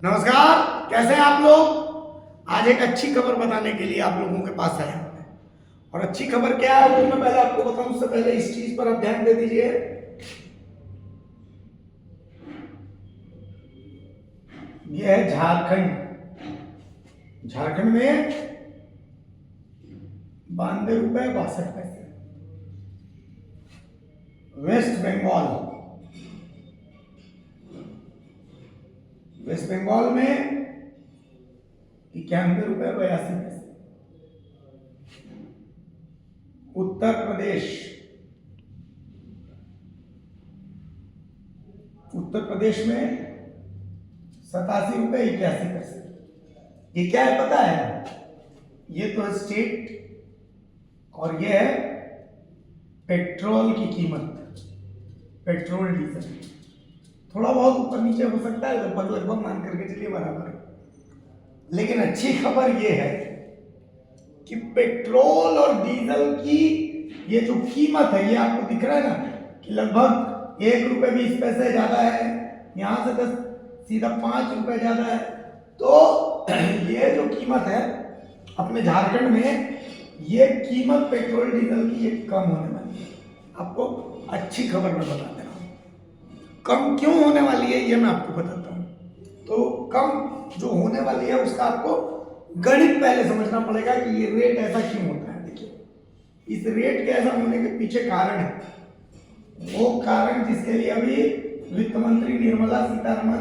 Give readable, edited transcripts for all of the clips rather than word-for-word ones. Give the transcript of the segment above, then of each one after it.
नमस्कार, कैसे हैं आप लोग। आज एक अच्छी खबर बताने के लिए आप लोगों के पास आया हूं। और अच्छी खबर क्या है वो मैं पहले आपको बताऊं, उससे पहले इस चीज पर आप ध्यान दे दीजिए। यह है झारखंड। झारखंड में 92 रुपए 62 पैसे। वेस्ट बंगाल में 91 रुपए 82 पैसे। उत्तर प्रदेश में 87 रुपए 81 पैसे। ये क्या है पता है? ये तो है स्टेट और ये है पेट्रोल की कीमत। पेट्रोल डीजल थोड़ा बहुत ऊपर नीचे हो सकता है, लगभग मान करके चलिए बराबर है। लेकिन अच्छी खबर ये है कि पेट्रोल और डीजल की ये जो कीमत है, ये आपको दिख रहा है ना कि लगभग 1 रुपए 20 पैसे ज्यादा है। यहां से 10 सीधा 5 रुपए ज्यादा है। तो ये जो कीमत है अपने झारखंड में, ये कीमत पेट्रोल डीजल की ये कम होने वाली है। आपको अच्छी खबर मैं बता दे रहा हूँ। कम क्यों होने वाली है ये मैं आपको बताता हूँ। तो कम जो होने वाली है उसका आपको गणित पहले समझना पड़ेगा कि ये रेट ऐसा क्यों होता है। देखिए, इस रेट के ऐसा होने के पीछे कारण है। वो कारण जिसके लिए अभी वित्त मंत्री निर्मला सीतारमण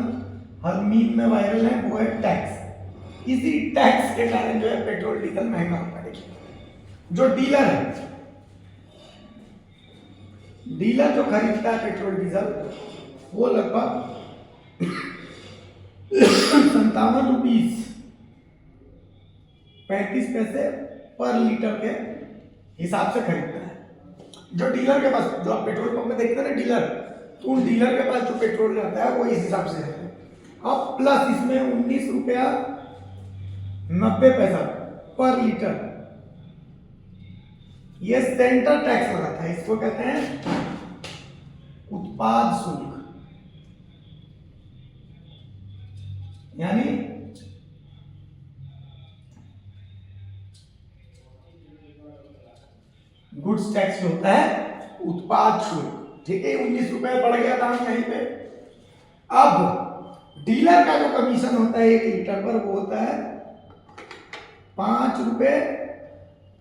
हर मीम में वायरल है, वो है टैक्स। इसी टैक्स के कारण जो है पेट्रोल डीजल महंगा होता है। देखिए, जो डीलर है, डीलर जो खरीदता है पेट्रोल डीजल, वो लगभग 57 रुपीज 35 पैसे पर लीटर के हिसाब से खरीदता है। जो डीलर के पास, जो आप पेट्रोल पंप में देखते हैं ना डीलर, तो उन डीलर के पास जो पेट्रोल जाता है वो इस हिसाब से है। अब प्लस इसमें 19 रुपया 90 पैसा पर लीटर ये सेंटर टैक्स लगाता है। इसको कहते हैं उत्पाद शुल्क, यानी गुड्स टैक्स जो होता है उत्पाद शुल्क। ठीक है, 19 रुपए बढ़ गया दाम यहीं पे। अब डीलर का जो कमीशन होता है 1 लीटर पर, वो होता है 5 रुपए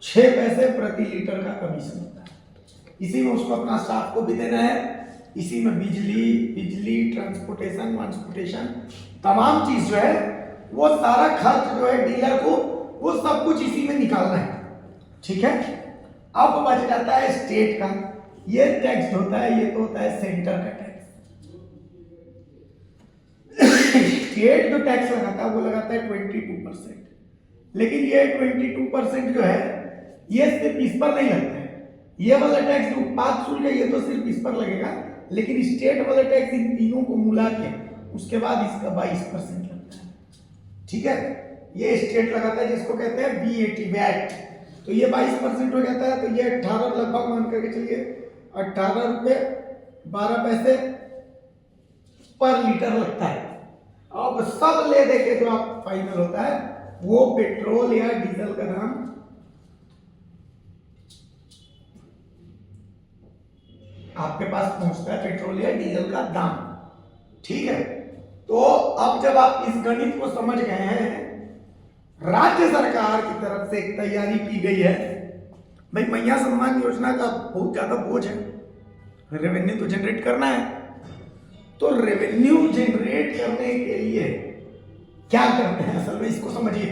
6 पैसे प्रति लीटर का कमीशन होता है। इसी में उसको अपना स्टाफ को भी देना है। इसी में बिजली ट्रांसपोर्टेशन तमाम चीज जो है, वो सारा खर्च जो है डीलर को, वो सब कुछ इसी में निकालना है। ठीक है, अब बच जाता है स्टेट का। ये टैक्स होता है, ये तो होता है सेंटर का टैक्स। स्टेट जो टैक्स लगाता है वो लगाता है 22%। लेकिन ये 22% जो है ये सिर्फ इस पर नहीं लगता है। ये वाला टैक्स जो उत्पाद शुल्क है ये तो सिर्फ इस पर लगेगा, लेकिन स्टेट वाला टैक्स इन तीनों को मिला के उसके बाद इसका 22% लगता है। ठीक है, ये स्टेट लगाता है जिसको कहते हैं वैट। तो ये 22% हो जाता है। तो ये 18 लगभग मान करके चलिए 18 रुपए 12 पैसे पर लीटर लगता है। अब सब ले दे के जो आप फाइनल होता है वो पेट्रोल या डीजल का दाम आपके पास पहुंचता है, पेट्रोल या डीजल का दाम। ठीक है, तो अब जब आप इस गणित को समझ गए हैं, राज्य सरकार की तरफ से एक तैयारी की गई है। भाई, मैया सम्मान योजना का बहुत ज्यादा बोझ है, रेवेन्यू तो जनरेट करना है। तो रेवेन्यू जनरेट करने के लिए क्या करते हैं असल में, इसको समझिए।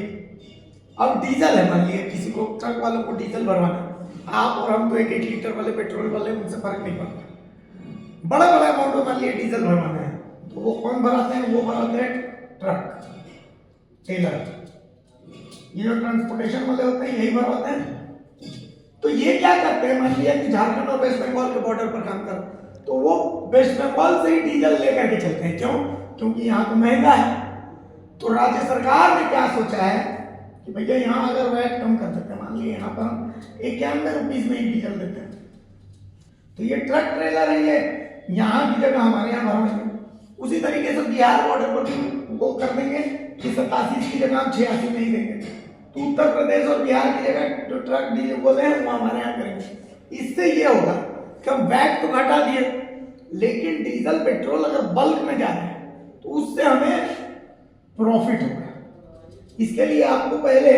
अब डीजल है, मान लीजिए किसी को, ट्रक वालों को डीजल भरवाना, आप और हम तो 1-1 लीटर वाले पेट्रोल वाले, उनसे फर्क नहीं पड़ता। बड़ा बड़ा अमाउंट में मान लीजिए डीजल भरवाना है, तो वो कौन भराते हैं? वो भराते हैं ट्रक, टेलर, ये जो ट्रांसपोर्टेशन वाले होते हैं यही भरवाते हैं। तो ये क्या करते हैं, मान लिया कि झारखंड और वेस्ट बंगाल के बॉर्डर पर काम कर, तो वो वेस्ट बंगाल से ही डीजल लेकर के चलते हैं। क्यों? क्योंकि यहाँ तो महंगा है। तो राज्य सरकार ने क्या सोचा है कि भैया यहाँ अगर वैट कम कर सकते हैं, मान लीजिए यहाँ पर हम 91 रुपीज में ही डीजल देते हैं, तो ये ट्रक ट्रेलर है, ये यहाँ की जगह हमारे यहाँ भरवाएंगे। उसी तरीके से बिहार बॉर्डर पर वो कर देंगे कि 87 की जगह हम 86 में ही देंगे। तो उत्तर प्रदेश और बिहार की जगह जो ट्रक डीजल बोले हैं वो हमारे यहाँ करेंगे। इससे ये होगा कि हम वैट तो घटा दिए, लेकिन डीजल पेट्रोल अगर बल्क में जा रहे हैं तो उससे हमें प्रॉफिट होगा। इसके लिए आपको पहले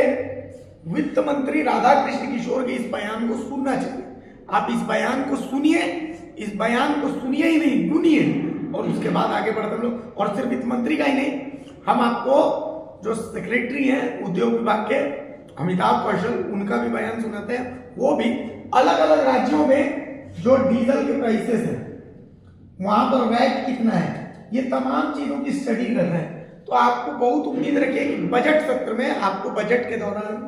वित्त मंत्री राधाकृष्ण किशोर के इस बयान को सुनना चाहिए। आप इस बयान को सुनिए, इस बयान को सुनिए ही नहीं, सुनिए, और उसके बाद आगे बढ़ते हम लोग। और सिर्फ वित्त मंत्री का ही नहीं, हम आपको जो सेक्रेटरी हैं उद्योग विभाग के अमिताभ कौशल, उनका भी बयान सुनाते हैं। वो भी अलग अलग राज्यों में जो डीजल के प्राइसेस हैं, वहां पर वैट कितना है, ये तमाम चीजों की स्टडी कर रहे हैं। तो आपको बहुत उम्मीद रखिए कि बजट सत्र में आपको बजट के दौरान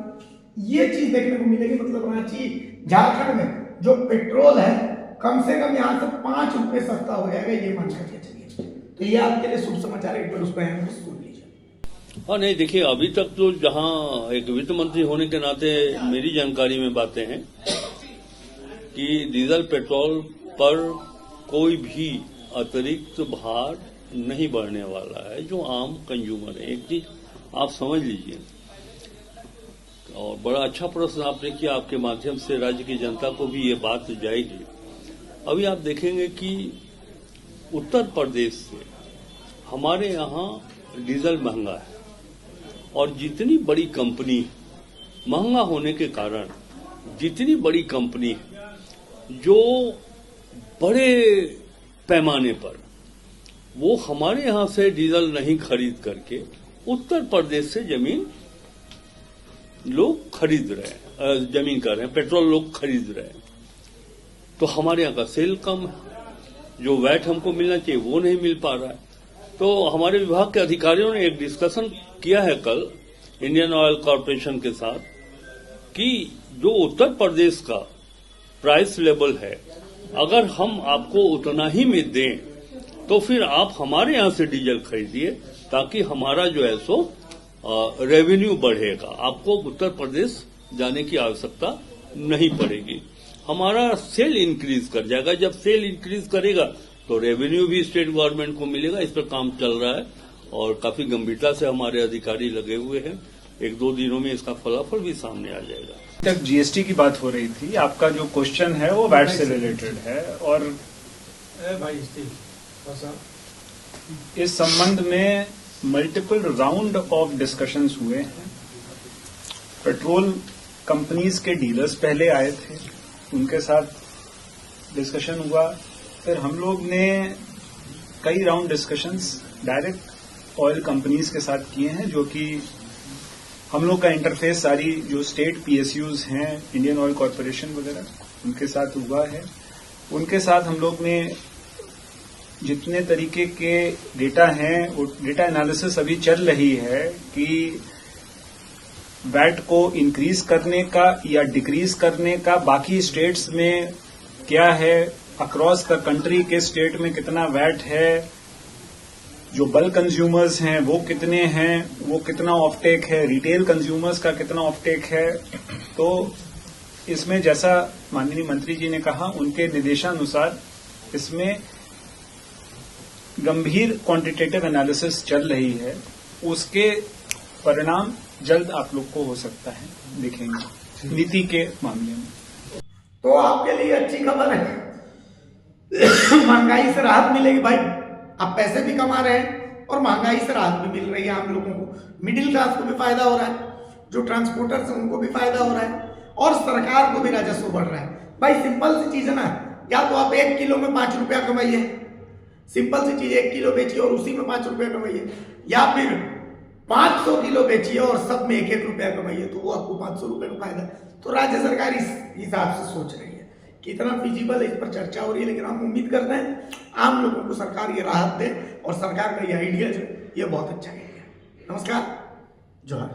ये चीज देखने को मिलेगी। मतलब रांची झारखंड में जो पेट्रोल है कम से कम यहाँ से 5 रुपए सस्ता हो जाएगा, ये मान करके चलिए। तो ये आपके लिए शुभ समाचार, एक बार उस बयान को सुन लीजिए। हाँ नहीं, देखिए अभी तक तो जहाँ एक वित्त मंत्री होने के नाते मेरी जानकारी में बातें हैं कि डीजल पेट्रोल पर कोई भी अतिरिक्त भार नहीं बढ़ने वाला है जो आम कंज्यूमर है। एक चीज आप समझ लीजिए, और बड़ा अच्छा प्रश्न आपने किया, आपके माध्यम से राज्य की जनता को भी ये बात जाएगी। अभी आप देखेंगे कि उत्तर प्रदेश से हमारे यहाँ डीजल महंगा है, और जितनी बड़ी कंपनी, महंगा होने के कारण जितनी बड़ी कंपनी जो बड़े पैमाने पर वो हमारे यहाँ से डीजल नहीं खरीद करके उत्तर प्रदेश से जमीन लोग खरीद रहे हैं, जमीन कर रहे हैं, पेट्रोल लोग खरीद रहे हैं, तो हमारे यहाँ का सेल कम है, जो वैट हमको मिलना चाहिए वो नहीं मिल पा रहा है। तो हमारे विभाग के अधिकारियों ने एक डिस्कशन किया है कल इंडियन ऑयल कॉरपोरेशन के साथ कि जो उत्तर प्रदेश का प्राइस लेवल है, अगर हम आपको उतना ही में दें तो फिर आप हमारे यहाँ से डीजल खरीदिए, ताकि हमारा जो है सो रेवेन्यू बढ़ेगा, आपको उत्तर प्रदेश जाने की आवश्यकता नहीं पड़ेगी, हमारा सेल इंक्रीज कर जाएगा। जब सेल इंक्रीज करेगा तो रेवेन्यू भी स्टेट गवर्नमेंट को मिलेगा। इस पर काम चल रहा है और काफी गंभीरता से हमारे अधिकारी लगे हुए हैं। 1-2 दिनों में इसका फलाफल भी सामने आ जाएगा। तक जीएसटी की बात हो रही थी, आपका जो क्वेश्चन है वो वैट से रिलेटेड है, और इस संबंध में मल्टीपल राउंड ऑफ डिस्कशंस हुए हैं। पेट्रोल कंपनीज के डीलर्स पहले आए थे, उनके साथ डिस्कशन हुआ। फिर हम लोग ने कई round discussions direct oil companies के साथ किए हैं, जो कि हम लोग का इंटरफेस सारी जो स्टेट पीएसयूज हैं, इंडियन ऑयल कॉरपोरेशन वगैरह, उनके साथ हुआ है। उनके साथ हम लोग ने जितने तरीके के डेटा हैं, वो डेटा एनालिसिस अभी चल रही है कि वैट को इंक्रीज करने का या डिक्रीज करने का बाकी स्टेट्स में क्या है, अक्रॉस द कंट्री के स्टेट में कितना वैट है, जो बल्क कंज्यूमर्स हैं वो कितने हैं, वो कितना ऑफटेक है, रिटेल कंज्यूमर्स का कितना ऑफटेक है। तो इसमें जैसा माननीय मंत्री जी ने कहा, उनके निर्देशानुसार इसमें गंभीर क्वांटिटेटिव एनालिसिस चल रही है। उसके परिणाम जल्द आप लोग को हो सकता है दिखेंगे नीति के मामले में। तो आपके लिए अच्छी खबर है, महंगाई से राहत मिलेगी भाई। आप पैसे भी कमा रहे हैं और महंगाई से राहत भी मिल रही है आम लोगों को। मिडिल क्लास को भी फायदा हो रहा है, जो ट्रांसपोर्टर्स हैं उनको भी फायदा हो रहा है, और सरकार को भी राजस्व बढ़ रहा है। भाई सिंपल सी चीज है ना, या तो आप 1 किलो में 5 रुपया कमाइए, सिंपल सी चीज, 1 किलो बेचिए और उसी में 5 रुपया कमाइए, या फिर 500 किलो बेचिए और सब में 1-1 रुपया कमाइए, तो वो आपको 500 रुपये का फायदा। तो राज्य सरकार इस हिसाब से सोच रही है। कितना फिजिबल है इस पर चर्चा हो रही है, लेकिन हम उम्मीद करते हैं आम लोगों को सरकार ये राहत दे, और सरकार का ये आइडिया जो ये बहुत अच्छा है। नमस्कार, जोहार।